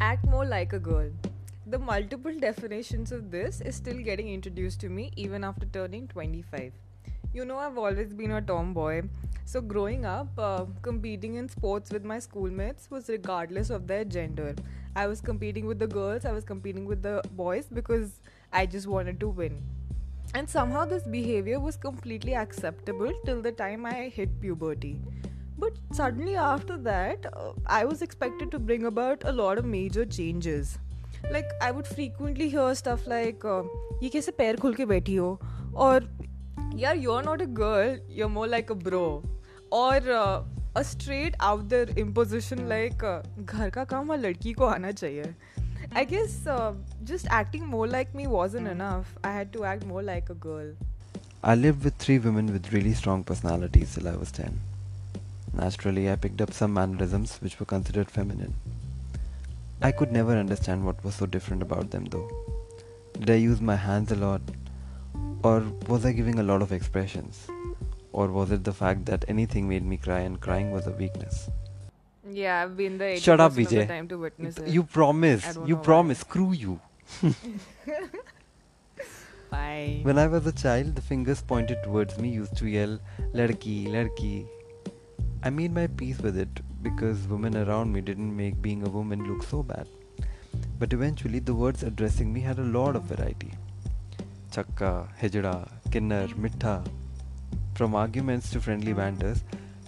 Act more like a girl. The multiple definitions of this is still getting introduced to me even after turning 25. You know, I've always been a tomboy, so growing up, competing in sports with my schoolmates was regardless of their gender. I was competing with the girls, I was competing with the boys because I just wanted to win. And somehow this behavior was completely acceptable till the time I hit puberty. But suddenly after that, I was expected to bring about a lot of major changes. Like I would frequently hear stuff like, "ये कैसे पैर खुल के बैठी हो?" or "यार, you're not a girl, you're more like a bro," or a straight out there imposition like, "घर का काम हर लड़की को आना चाहिए." I guess just acting more like me wasn't enough. I had to act more like a girl. I lived with three women with really strong personalities till I was 10. Naturally, I picked up some mannerisms which were considered feminine. I could never understand what was so different about them though. Did I use my hands a lot? Or was I giving a lot of expressions? Or was it the fact that anything made me cry and crying was a weakness? Yeah, I've been the Shut up, 80% of the Vijay. time to witness it. You I promise. don't You know why. promise. Screw you. Fine. When I was a child, the fingers pointed towards me used to yell, Ladki, Ladki. I made my peace with it because women around me didn't make being a woman look so bad. But eventually, the words addressing me had a lot of variety. Chakka, Hijra, Kinnar, Mittha. From arguments to friendly banters,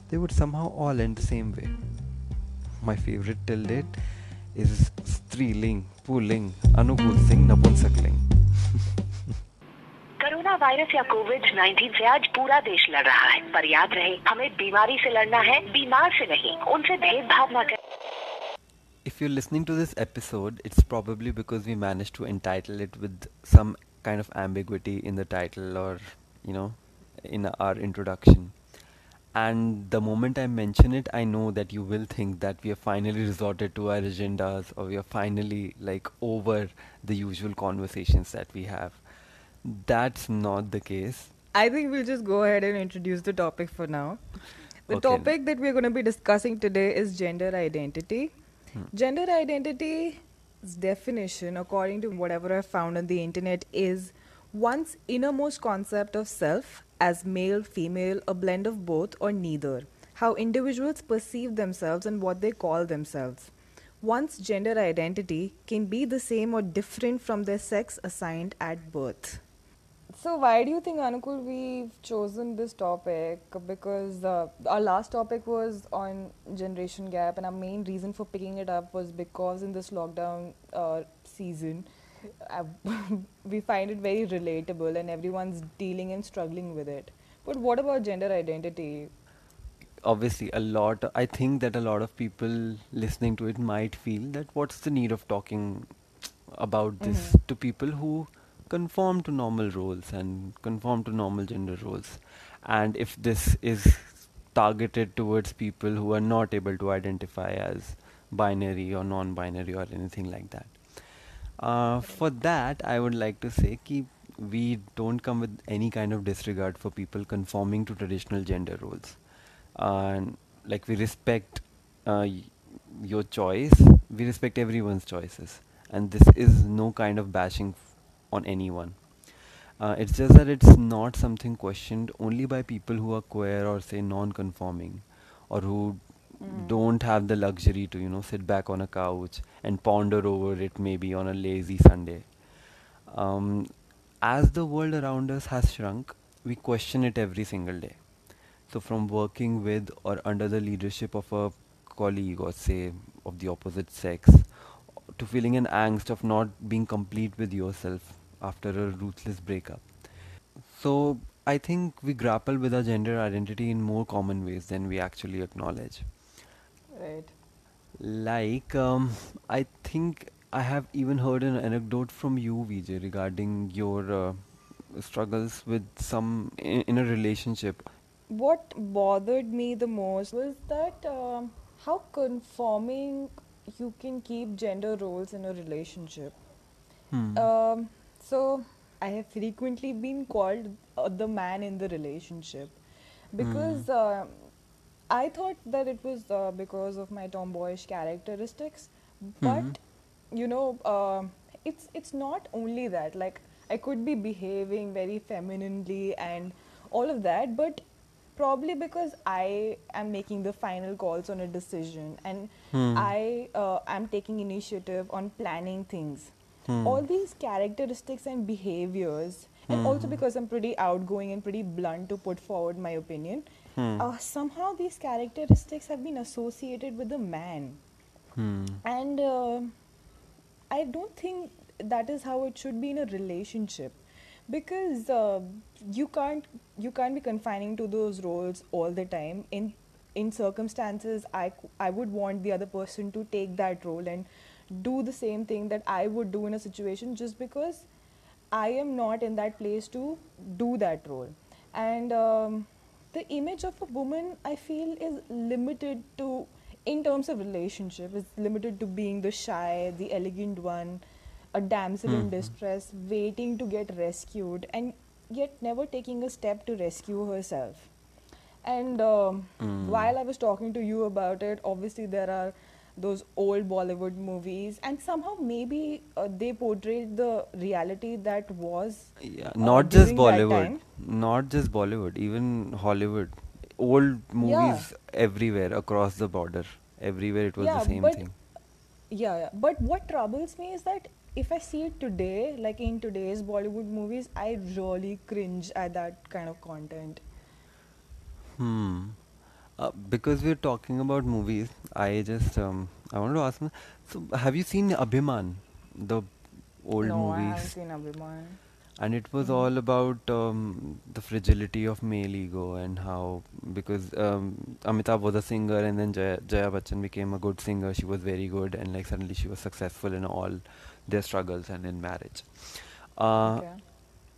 they would somehow all end the same way. My favorite till date is Striling, Pulling, Anukul Singh, Napunsakling. Corona virus या Covid 19 से आज पूरा देश लड़ रहा है, पर याद रहे हमें बीमारी से लड़ना है, बीमार से नहीं, उनसे भेदभाव न करें. If you're listening to this episode, it's probably because we managed to entitle it with some kind of ambiguity in the title or, in our introduction. And the moment I mention it, I know that you will think that we have finally resorted to our agendas or we are finally like over the usual conversations that we have. That's not the case. I think we'll just go ahead and introduce the topic for now. The Okay. topic that we're going to be discussing today is gender identity. Gender identity's definition, according to whatever I've found on the internet, is one's innermost concept of self as male, female, a blend of both, or neither. How individuals perceive themselves and what they call themselves. One's gender identity can be the same or different from their sex assigned at birth. So, why do you think, Anukul, we've chosen this topic? Because our last topic was on generation gap, and our main reason for picking it up was because in this lockdown season, uh, we find it very relatable, and everyone's dealing and struggling with it. But what about gender identity? Obviously, I think that a lot of people listening to it might feel that what's the need of talking about this to people who conform to normal roles and conform to normal gender roles. And if this is targeted towards people who are not able to identify as binary or non-binary or anything like that. For that, I would like to say that we don't come with any kind of disregard for people conforming to traditional gender roles. And like we respect your choice, we respect everyone's choices, and this is no kind of bashing on anyone. It's just that it's not something questioned only by people who are queer or say non-conforming, or who don't have the luxury to sit back on a couch and ponder over it maybe on a lazy Sunday. Um, as the world around us has shrunk, we question it every single day. So, from working with or under the leadership of a colleague or say of the opposite sex, to feeling an angst of not being complete with yourself after a ruthless breakup. So, I think we grapple with our gender identity in more common ways than we actually acknowledge. Right. Like, I think I have even heard an anecdote from you, Vijay, regarding your struggles with in a relationship. What bothered me the most was that how conforming you can keep gender roles in a relationship. Hmm. So I have frequently been called the man in the relationship Hmm. because I thought that it was because of my tomboyish characteristics, Hmm. but you know, it's not only that. Like I could be behaving very femininely and all of that, but probably because I am making the final calls on a decision and Hmm. I am taking initiative on planning things. Hmm. All these characteristics and behaviors, and also Hmm. because I'm pretty outgoing and pretty blunt to put forward my opinion, Hmm. somehow these characteristics have been associated with the man. Hmm. And I don't think that is how it should be in a relationship, because you can't be confining to those roles all the time. In circumstances, I would want the other person to take that role and do the same thing that I would do in a situation, just because I am not in that place to do that role. And the image of a woman, I feel, is limited to, in terms of relationship, is limited to being the shy, the elegant one, a damsel Hmm. in distress, waiting to get rescued, and yet never taking a step to rescue herself. And Hmm. while I was talking to you about it, obviously there are those old Bollywood movies, and somehow maybe they portrayed the reality that was Yeah, not just during that Bollywood, time. not just Bollywood, even Hollywood. Old Yeah, movies everywhere across the border. Everywhere it was the yeah, same but thing. yeah. But what troubles me is that if I see it today, like in today's Bollywood movies, I really cringe at that kind of content. Hmm. Because we're talking about movies, I wanted to ask, so have you seen Abhiman, the old No, I haven't movies? seen Abhiman. And it was Mm-hmm. all about the fragility of male ego and how, because Amitabh was a singer and then Jaya Bachchan became a good singer. She was very good, and like suddenly she was successful in all their struggles and in marriage. Uh, Okay.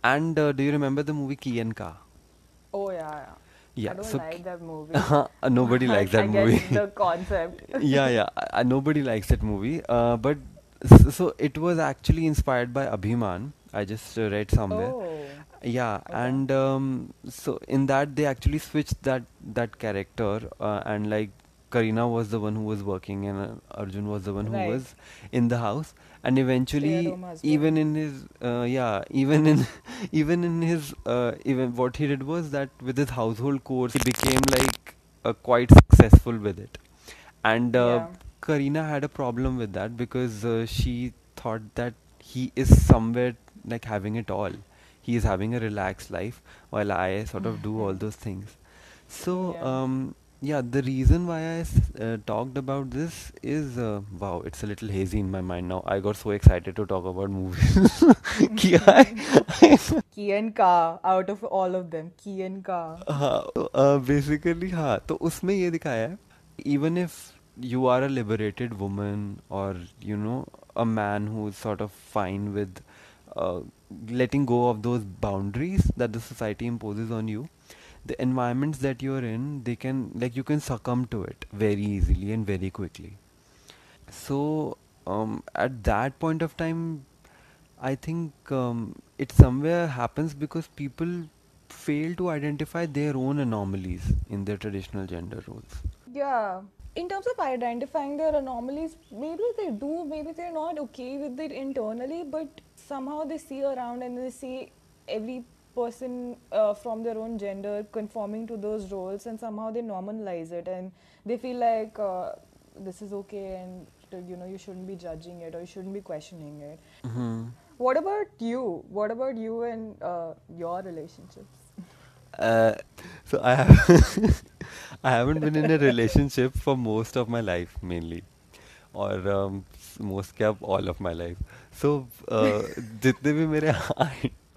and do you remember the movie Key and Ka? Oh yeah, yeah. I Yeah, don't so like that movie, nobody likes but that I movie. get the concept. Yeah, yeah. Nobody likes that movie. But so it was actually inspired by Abhiman. I just read somewhere. Oh, Yeah, okay. and so in that they actually switched that character, and like Karina was the one who was working, and Arjun was the one who Right. was in the house, and eventually Stay-at-home even husband. in his yeah even in even in his even what he did was that with his household chores he became like quite successful with it, and Yeah. Karina had a problem with that because she thought that he is somewhere like having it all. He is having a relaxed life while I sort of do all those things. So, Yeah. yeah, the reason why talked about this is wow, it's a little hazy in my mind now. I got so excited to talk about movies. कि Key and Ka, out of all of them, Key and Ka. हाँ तो basically हाँ तो उसमें ये दिखाया है even if you are a liberated woman or a man who's sort of fine with uh, letting go of those boundaries that the society imposes on you, the environments that you're in, they can like you can succumb to it very easily and very quickly. So at that point of time, I think it somewhere happens because people fail to identify their own anomalies in their traditional gender roles. Yeah. In terms of identifying their anomalies, maybe they do, maybe they're not okay with it internally, but somehow they see around and they see every person from their own gender conforming to those roles, and somehow they normalize it and they feel like this is okay, and you shouldn't be judging it or you shouldn't be questioning it. Hmm. What about you? What about you and your relationships? Uh, so I have I haven't been in a relationship for most of my life mainly, or most क्या all of my life. So जितने भी मेरे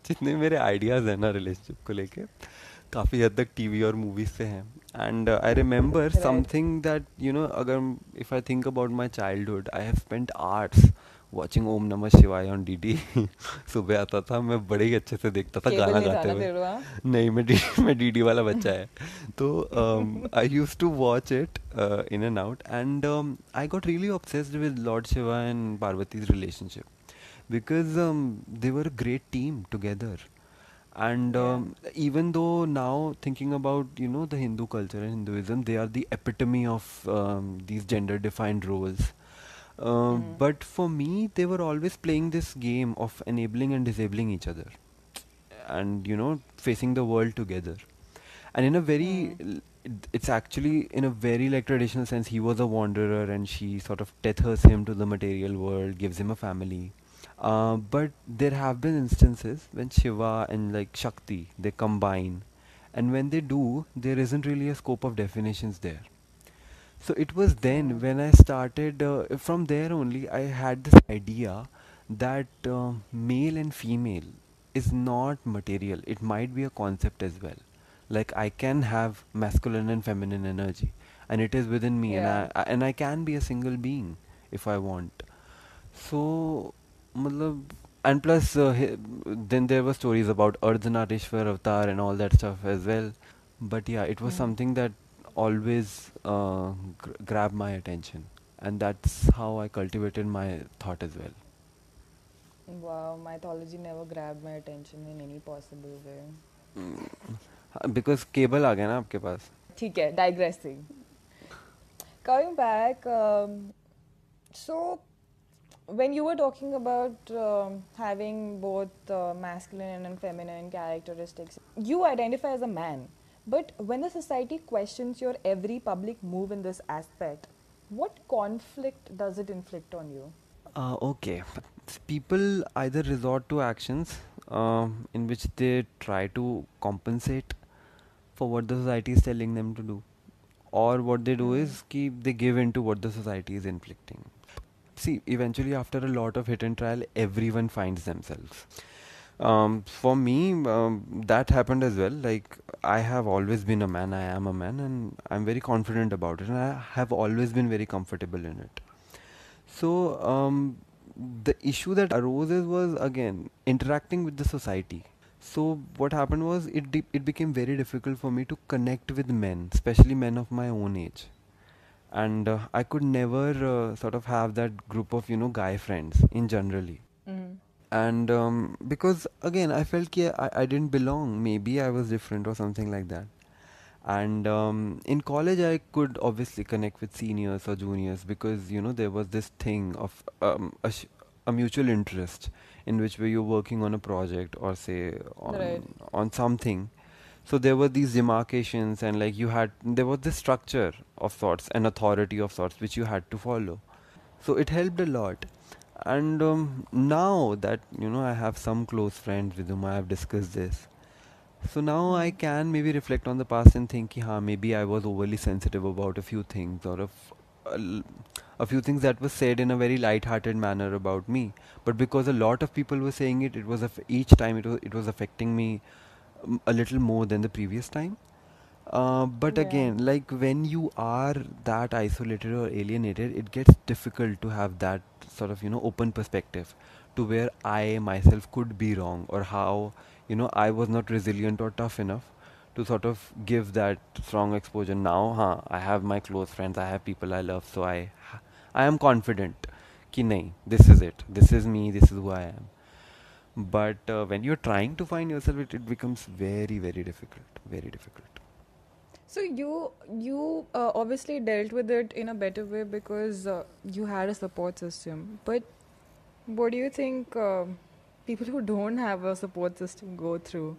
जितने मेरे ideas हैं ना relationship को लेके काफ़ी हद तक टीवी और मूवीज से हैं. And I remember Right. something that अगर if I think about my childhood, I have spent hours watching Om Namah Shivaya on DD. सुबह आता था, मैं बड़े ही अच्छे से देखता था केबल गाना नहीं था गाते ना हुए. तेरे वहाँ? नहीं, मैं डीडी वाला बच्चा है. तो I used to watch it in and out, and I got really obsessed with Lord Shiva and Parvati's relationship because they were a great team together. And Yeah. even though now thinking about the Hindu culture and Hinduism, they are the epitome of these gender defined roles. But for me, they were always playing this game of enabling and disabling each other, and facing the world together. And in a very, it's actually in a very like traditional sense, he was a wanderer, and she sort of tethers him to the material world, gives him a family. But there have been instances when Shiva and like Shakti they combine, and when they do, there isn't really a scope of definitions there. So it was then when I started, from there only, I had this idea that male and female is not material. It might be a concept as well. Like I can have masculine and feminine energy, and it is within me, and Yeah. I can be a single being if I want. So, matlab, and plus, then there were stories about Ardhanarishwar Avatar and all that stuff as well. But yeah, it was something that always grabbed my attention, and that's how I cultivated my thought as well. Wow, mythology never grabbed my attention in any possible way. Because cable आ गया ना आपके पास. ठीक है, digressing. Coming back, so when you were talking about having both masculine and feminine characteristics, you identify as a man. But when the society questions your every public move in this aspect, what conflict does it inflict on you? Okay. People either resort to actions in which they try to compensate for what the society is telling them to do, or what they do is they give in to what the society is inflicting. See, eventually, after a lot of hit and trial, everyone finds themselves. For me, that happened as well. Like, I have always been a man, I am a man, and I'm very confident about it, and I have always been very comfortable in it. So, the issue that arose was again interacting with the society. So, what happened was it became very difficult for me to connect with men, especially men of my own age. And I could never sort of have that group of guy friends in generally. And because again I felt I didn't belong, maybe I was different or something like that. And in college I could obviously connect with seniors or juniors because there was this thing of a mutual interest in which way you're working on a project or say Right. on something. So there were these demarcations, and like there was this structure of sorts, an authority of sorts which you had to follow. So it helped a lot. And now that I have some close friends with whom I have discussed this, so now I can maybe reflect on the past and think, ha, maybe I was overly sensitive about a few things, or a l- a few things that was said in a very light-hearted manner about me. But because a lot of people were saying it, each time it was affecting me a little more than the previous time. But Yeah. again, like when you are that isolated or alienated, it gets difficult to have that sort of open perspective to where I myself could be wrong, or how I was not resilient or tough enough to sort of give that strong exposure. Now, I have my close friends, I have people I love, so I am confident कि नहीं, this is it, this is me, this is who I am. But when you're trying to find yourself, it becomes very, very difficult, very difficult. So you obviously dealt with it in a better way because you had a support system. But what do you think people who don't have a support system go through?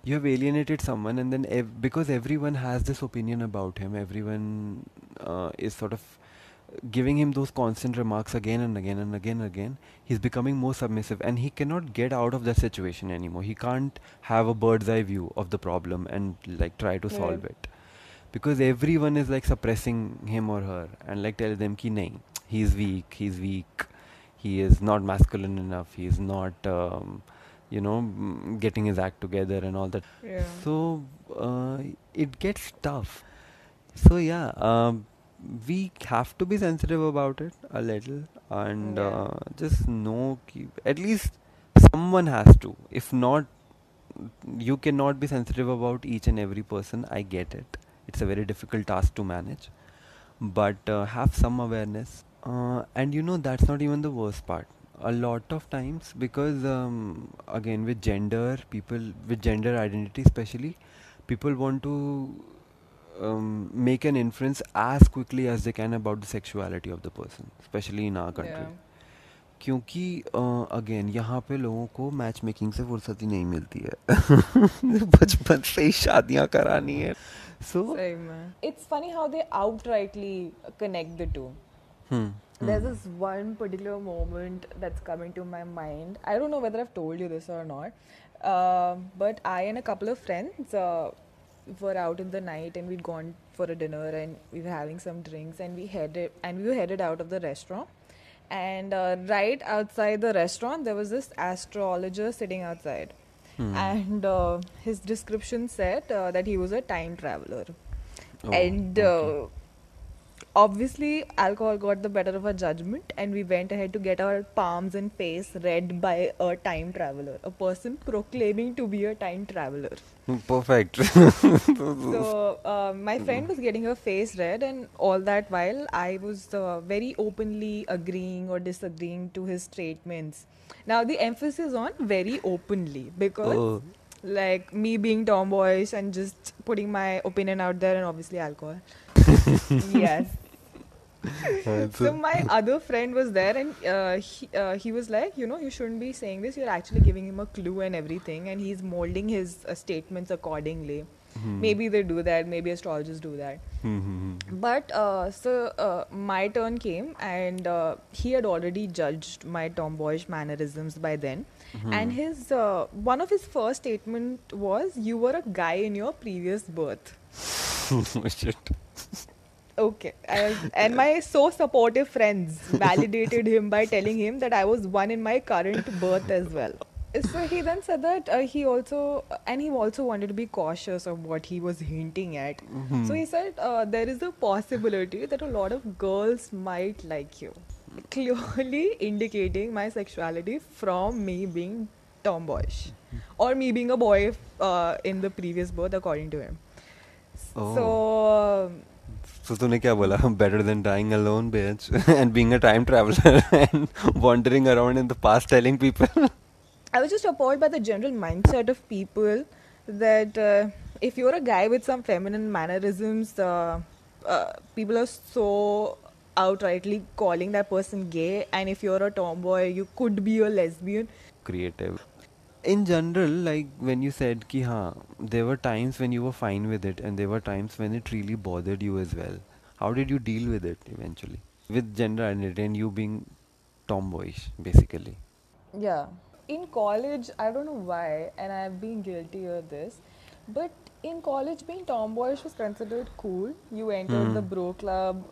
You have alienated someone, and then because everyone has this opinion about him, everyone is sort of giving him those constant remarks again and again and again and again. He's becoming more submissive, and he cannot get out of that situation anymore. He can't have a bird's eye view of the problem and like try to Right. solve it, because everyone is like suppressing him or her and like telling them ki nahi, he's weak, he is not masculine enough, he is not getting his act together and all that. Yeah. So it gets tough. So yeah, we have to be sensitive about it a little, and Yeah. just know at least someone has to. If not, you cannot be sensitive about each and every person. I get it. It's a very difficult task to manage, but have some awareness. And that's not even the worst part. A lot of times, because again, with gender identity especially, people want to make an inference as quickly as they can about the sexuality of the person, especially in our country. Yeah. क्योंकि again यहाँ पे लोगों को match making से फुर्सत ही नहीं मिलती है बचपन से ही शादियाँ करानी है सो Same. It's funny how they outrightly connect the two. There's this one particular moment that's coming to my mind. I don't know whether I've told you this or not, but I and a couple of friends were out in the night and we'd gone for a dinner and we were having some drinks and we were headed out of the restaurant. And right outside the restaurant, there was this astrologer sitting outside, and his description said that he was a time traveler, and obviously alcohol got the better of our judgment and we went ahead to get our palms and face read by a time traveler, a person proclaiming to be a time traveler. perfect So my friend was getting her face read, and all that while I was very openly agreeing or disagreeing to his statements. Now the emphasis on very openly, because oh, like me being tomboyish and just putting my opinion out there, and obviously alcohol. Yes. So my other friend was there, and he was like, you shouldn't be saying this. You're actually giving him a clue and everything, and he's molding his statements accordingly. Maybe they do that. Maybe astrologers do that. But my turn came, and he had already judged my tomboyish mannerisms by then. And his one of his first statement was, "You were a guy in your previous birth." shit. Okay. And my so supportive friends validated him by telling him that I was one in my current birth as well. So he then said that he also wanted to be cautious of what he was hinting at. So he said there is a possibility that a lot of girls might like you, clearly indicating my sexuality from me being tomboyish or me being a boy in the previous birth, according to him. So So तूने क्या बोला? Better than dying alone, bitch, and being a time traveler and wandering around in the past telling people. I was just appalled by the general mindset of people that if you're a guy with some feminine mannerisms, people are so outrightly calling that person gay, and if you're a tomboy, you could be a lesbian. Creative. In general, like when you said ki haan, there were times when you were fine with it and there were times when it really bothered you as well. How did you deal with it eventually? With gender identity and you being tomboyish, basically. Yeah. In college, I don't know why, and I've been guilty of this, but in college, being tomboyish was considered cool. You entered the bro club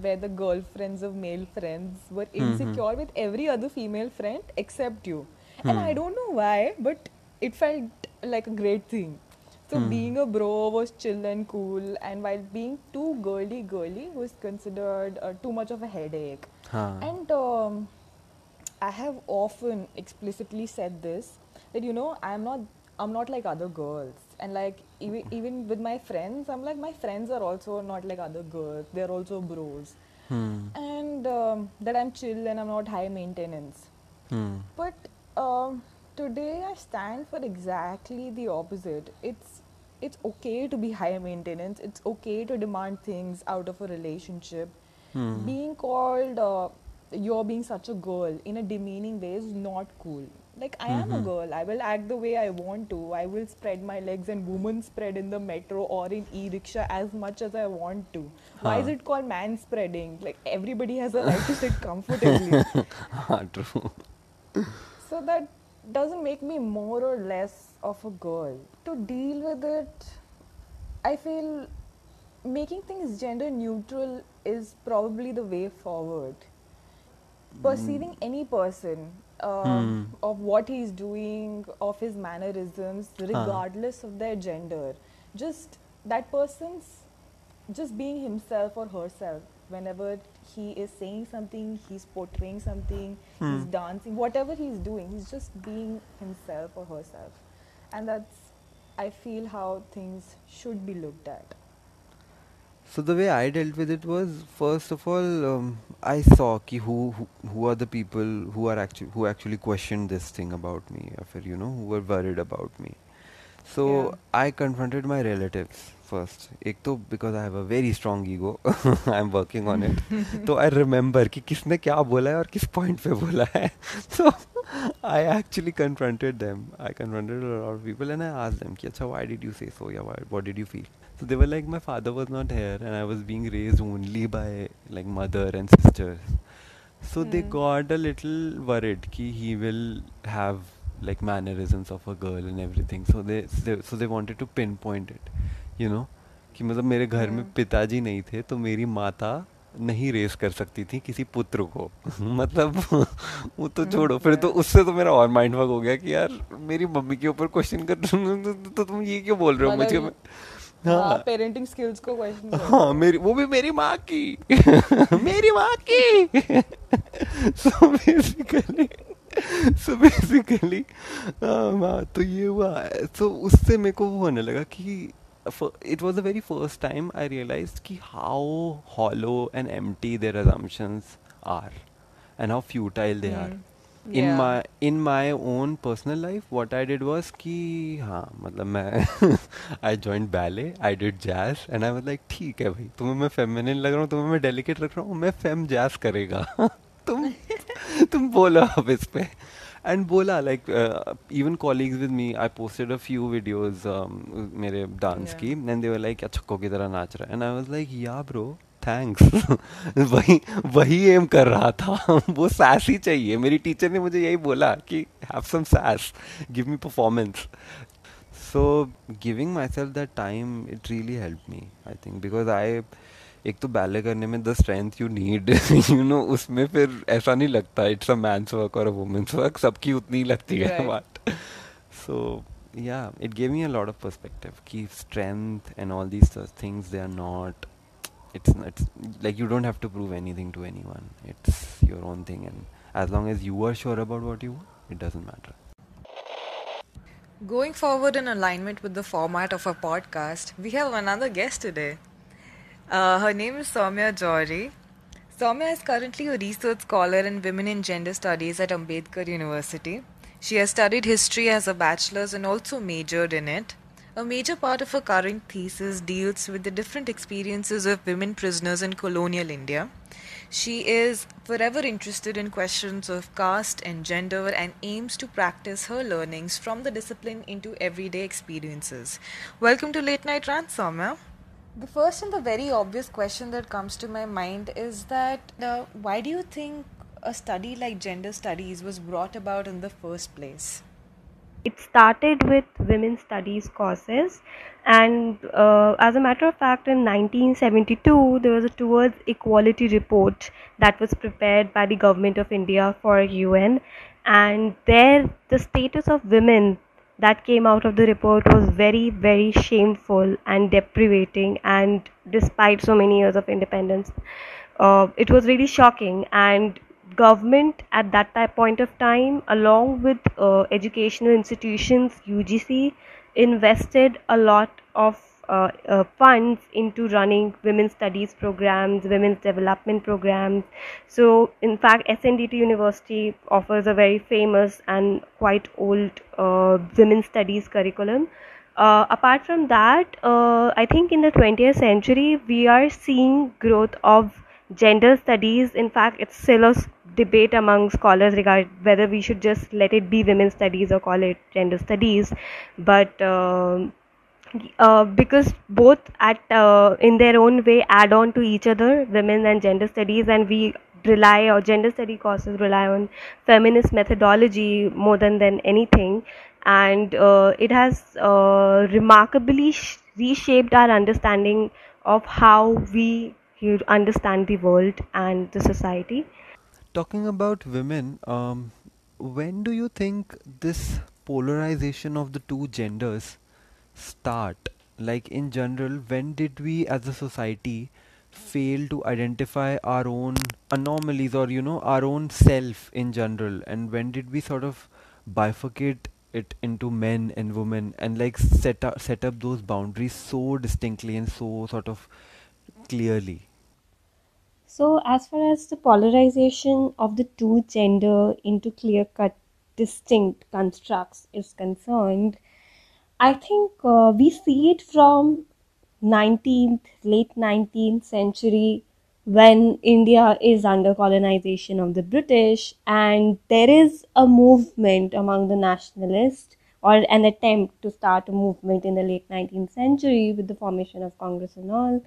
where the girlfriends of male friends were insecure with every other female friend except you. And I don't know why, but it felt like a great thing. So being a bro was chill and cool, and while being too girly was considered too much of a headache. Haan. And I have often explicitly said this, that I'm not like other girls, and like even with my friends, I'm like, my friends are also not like other girls, they're also bros, and that I'm chill and I'm not high maintenance. But today I stand for exactly the opposite. It's okay to be high maintenance. It's okay to demand things out of a relationship. Being called you're being such a girl in a demeaning way is not cool. Like, I am a girl. I will act the way I want to. I will spread my legs and woman spread in the metro or in e-rickshaw as much as I want to. Why is it called man spreading? Like, everybody has a right to sit comfortably. True. So that doesn't make me more or less of a girl. To deal with it, I feel making things gender neutral is probably the way forward. Perceiving any person of what he's doing, of his mannerisms, regardless of their gender, just that person's just being himself or herself. Whenever he is saying something, he's portraying something, he's dancing, whatever he's doing, he's just being himself or herself. And that's, I feel, how things should be looked at. So the way I dealt with it was, first of all, I saw ki who are the people who actually questioned this thing about me, or who were worried about me. So Yeah. I confronted my relatives first. एक तो because I have a very strong ego, I'm working on it. तो I remember कि किसने क्या बोला है और किस point पे बोला है. So I actually confronted them. I confronted a lot of people and I asked them कि अच्छा why did you say so? Yeah, what did you feel? So they were like my father was not here and I was being raised only by like mother and sisters. So they got a little worried कि he will have like mannerisms of a girl and everything. So they wanted to pinpoint it, you know, कि मतलब मेरे घर में पिताजी नहीं थे तो मेरी माता नहीं रेस कर सकती थी किसी पुत्र को. मतलब वो तो छोड़ो, फिर तो उससे तो मेरा और माइंड वर्क हो गया कि यार मेरी मम्मी के ऊपर क्वेश्चन कर तो तुम ये क्यों बोल रहे हो मुझे. हाँ, पेरेंटिंग स्किल्स को क्वेश्चन. हाँ, मेरी वो भी मेरी माँ की. मेरी माँ की. so basically so basically तो ये हुआ. so उससे मेरे को वो होने लगा कि it was the very first time I realized कि how hollow and empty their assumptions are and how futile they are. In my own personal life what I did was कि हाँ मतलब मैं I joined ballet, I did jazz and I was like ठीक है भाई, तुम्हें मैं feminine लग रहा हूँ, तुम्हें मैं delicate रख रहा हूँ, मैं fem jazz करेगा. तुम बोलो अब इस पे. And बोला like even colleagues with me, I posted a few videos मेरे dance की and they were like छक्कों की तरह नाच रहा है and I was like yeah bro thanks. वही एम कर रहा था. वो सैस ही चाहिए. मेरी टीचर ने मुझे यही बोला कि have some sass, give me performance. So giving myself that time it really help me I think because I एक तो बैले करने में the strength you need you know उसमें फिर ऐसा नहीं लगता इट्स अ मैंस वर्क और अ वुमेन्स वर्क, सबकी उतनी ही लगती है but so yeah it gave me a lot of perspective ki strength and all these things they are not, it's like you don't have to prove anything to anyone. It's your own thing and as long as you are sure about what you want it doesn't matter. Going forward in alignment with the format of our podcast, we have another guest today. Her name is Soumya Johri. Soumya is currently a research scholar in Women in Gender Studies at Ambedkar University. She has studied history as a bachelor's and also majored in it. A major part of her current thesis deals with the different experiences of women prisoners in colonial India. She is forever interested in questions of caste and gender and aims to practice her learnings from the discipline into everyday experiences. Welcome to Late Night Rant, Soumya. The first and the very obvious question that comes to my mind is that why do you think a study like gender studies was brought about in the first place? It started with women's studies courses, and as a matter of fact in 1972 there was a towards equality report that was prepared by the government of India for UN, and there the status of women that came out of the report was very very shameful and deprivating, and despite so many years of independence it was really shocking. And government at that point of time, along with educational institutions, UGC, invested a lot of funds into running women's studies programs, women's development programs. So in fact SNDT University offers a very famous and quite old women's studies curriculum. Apart from that, I think in the 20th century we are seeing growth of gender studies. In fact, it's still a debate among scholars regarding whether we should just let it be women's studies or call it gender studies. But because both at in their own way add on to each other, women and gender studies, and we rely, or gender study courses rely on feminist methodology more than anything, and it has remarkably reshaped our understanding of how we understand the world and the society. Talking about women, when do you think this polarization of the two genders start? Like in general, when did we as a society fail to identify our own anomalies or you know our own self in general, and when did we sort of bifurcate it into men and women and like set up those boundaries so distinctly and so sort of clearly? So as far as the polarization of the two gender into clear-cut distinct constructs is concerned, I think we see it from late 19th century, when India is under colonization of the British, and there is a movement among the nationalists, or an attempt to start a movement in the late 19th century with the formation of Congress and all,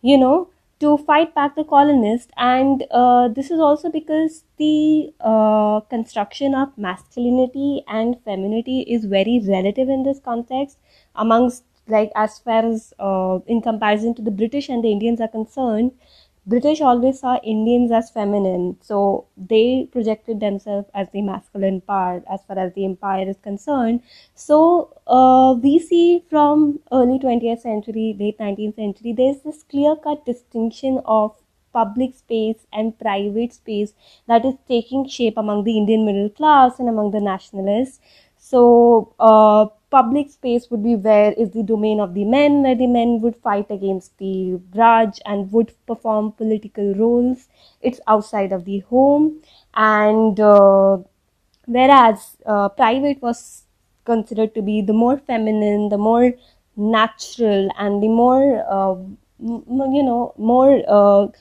you know, to fight back the colonists. And this is also because the construction of masculinity and femininity is very relative in this context, amongst, like, as far as in comparison to the British and the Indians are concerned. British always saw Indians as feminine, so they projected themselves as the masculine part as far as the empire is concerned. So we see from early 20th century, late 19th century, there's this clear-cut distinction of public space and private space that is taking shape among the Indian middle class and among the nationalists. So, public space would be where is the domain of the men, where the men would fight against the Raj and would perform political roles. It's outside of the home, and whereas private was considered to be the more feminine, the more natural, and the more more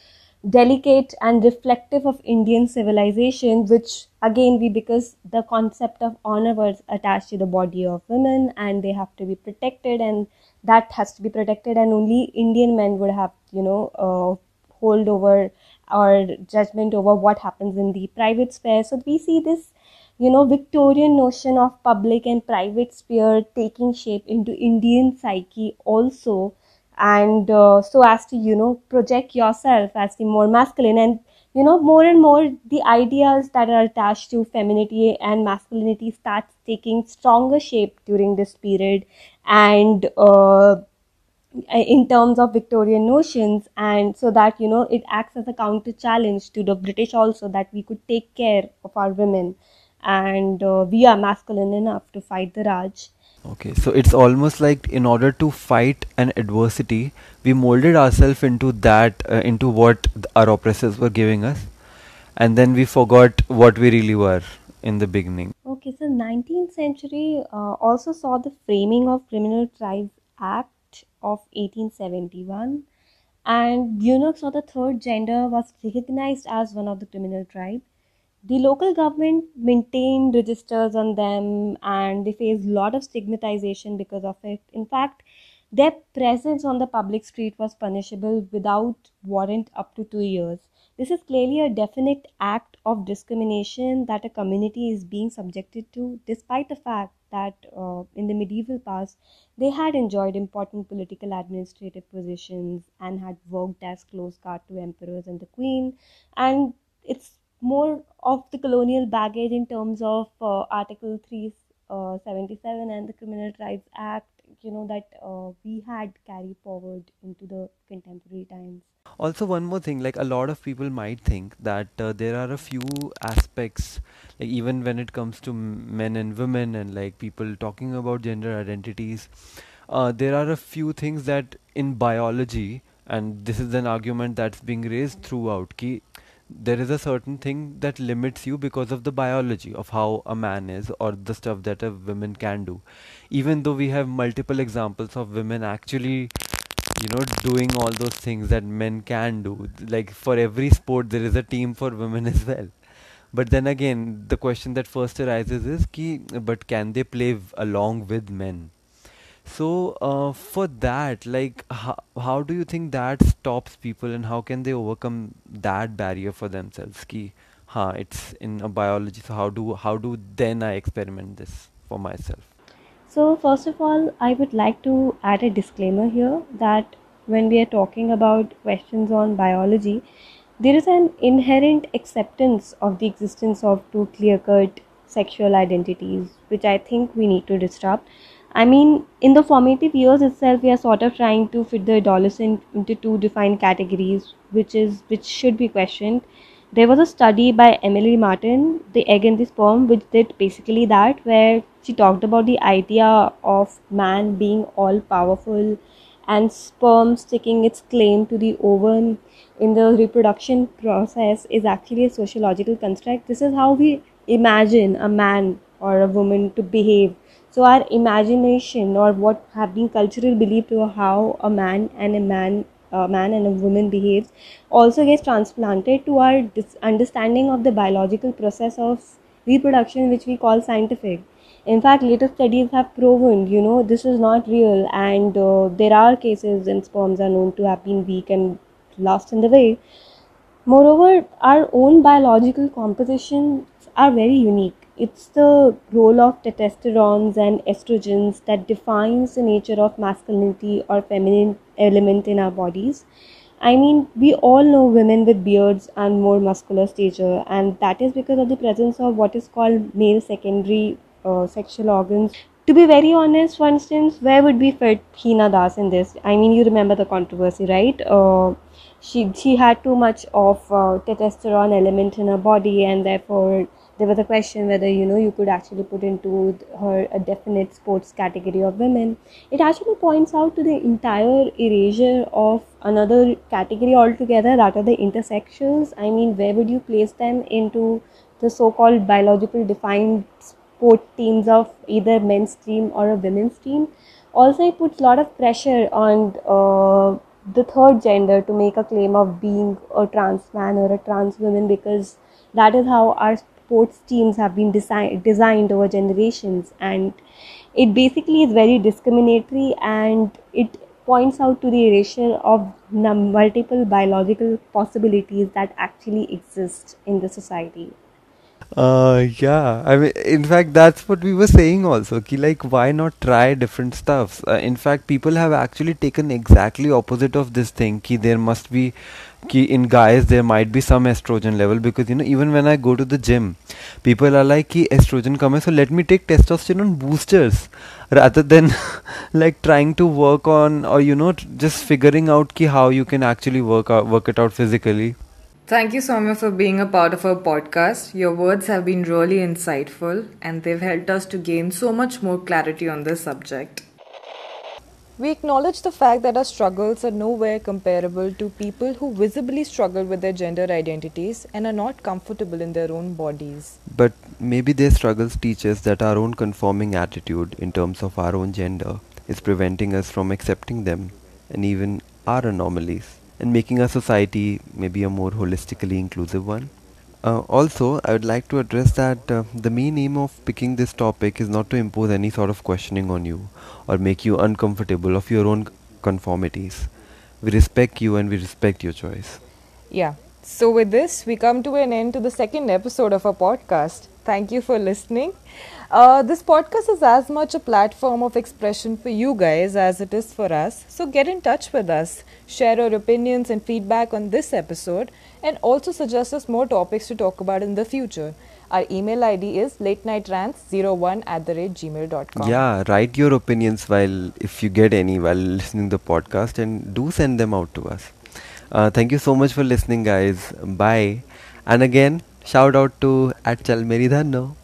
delicate and reflective of Indian civilization, which again we, because the concept of honor was attached to the body of women and they have to be protected, and that has to be protected, and only Indian men would have hold over or judgment over what happens in the private sphere. So we see this Victorian notion of public and private sphere taking shape into Indian psyche also, and so as to project yourself as the more masculine, and more and more the ideas that are attached to femininity and masculinity starts taking stronger shape during this period, and in terms of Victorian notions, and so that it acts as a counter challenge to the British also, that we could take care of our women, and we are masculine enough to fight the Raj. Okay, so it's almost like in order to fight an adversity, we molded ourselves into that, into what our oppressors were giving us, and then we forgot what we really were in the beginning. Okay, so 19th century also saw the framing of Criminal Tribes Act of 1871, and eunuchs or the third gender was recognized as one of the criminal tribe. The local government maintained registers on them and they faced a lot of stigmatization because of it. In fact, their presence on the public street was punishable without warrant up to 2 years. This is clearly a definite act of discrimination that a community is being subjected to, despite the fact that in the medieval past they had enjoyed important political administrative positions and had worked as close guard to emperors and the queen. And it's more of the colonial baggage in terms of Article 377 and the Criminal Tribes Act, that we had carried forward into the contemporary times. Also, one more thing, like a lot of people might think that there are a few aspects, like even when it comes to men and women, and like people talking about gender identities, there are a few things that in biology, and this is an argument that's being raised throughout, ki there is a certain thing that limits you because of the biology of how a man is or the stuff that a woman can do, even though we have multiple examples of women actually doing all those things that men can do. Like for every sport there is a team for women as well. But then again, the question that first arises is ki, but can they play along with men? So for that, like how do you think that stops people, and how can they overcome that barrier for themselves? Ki, it's in a biology. So how do then I experiment this for myself? So, first of all, I would like to add a disclaimer here that when we are talking about questions on biology, there is an inherent acceptance of the existence of two clear cut sexual identities, which I think we need to disrupt. I mean, in the formative years itself, we are sort of trying to fit the adolescent into two defined categories, which should be questioned. There was a study by Emily Martin, The Egg and the Sperm, which did basically that, where she talked about the idea of man being all powerful and sperm sticking its claim to the ovum in the reproduction process is actually a sociological construct. This is how we imagine a man or a woman to behave. So our imagination, or what have been cultural belief to how a man and a woman behaves, also gets transplanted to our understanding of the biological process of reproduction, which we call scientific. In fact, later studies have proven, this is not real, and there are cases when sperms are known to have been weak and lost in the way. Moreover, our own biological compositions are very unique. It's the role of testosterone and estrogens that defines the nature of masculinity or feminine element in our bodies. I mean, we all know women with beards and more muscular stature, and that is because of the presence of what is called male secondary sexual organs. To be very honest, for instance, where would we fit Hina Das in this? I mean, you remember the controversy, right? She had too much of testosterone element in her body, and therefore there was a question whether you could actually put into her a definite sports category of women. It actually points out to the entire erasure of another category altogether, that are the intersexuals. I mean, where would you place them into the so-called biological defined sport teams of either men's team or a women's team? Also, it puts a lot of pressure on the third gender to make a claim of being a trans man or a trans woman, because that is how our sports teams have been designed over generations, and it basically is very discriminatory, and it points out to the erasure of multiple biological possibilities that actually exist in the society. Yeah. I mean, in fact, that's what we were saying also. Ki like, why not try different stuffs? In fact, people have actually taken exactly opposite of this thing. Ki there must be, ki in guys there might be some estrogen level, because even when I go to the gym, people are like ki estrogen come hai, so let me take testosterone boosters rather than like trying to work on, or just figuring out ki how you can actually work it out physically. Thank you, Soumya, for being a part of our podcast. Your words have been really insightful and they've helped us to gain so much more clarity on this subject. We acknowledge the fact that our struggles are nowhere comparable to people who visibly struggle with their gender identities and are not comfortable in their own bodies. But maybe their struggles teach us that our own conforming attitude in terms of our own gender is preventing us from accepting them and even our anomalies, and making our society maybe a more holistically inclusive one. Also, I would like to address that the main aim of picking this topic is not to impose any sort of questioning on you or make you uncomfortable of your own conformities. We respect you and we respect your choice. Yeah. So, with this, we come to an end to the second episode of our podcast. Thank you for listening. This podcast is as much a platform of expression for you guys as it is for us. So, get in touch with us, share your opinions and feedback on this episode, and also suggest us more topics to talk about in the future. Our email ID is latenightrantsone1@gmail.com. Yeah, write your opinions while, if you get any, while listening to the podcast, and do send them out to us. Thank you so much for listening, guys. Bye. And again, shout out to at Chalmeridhanno.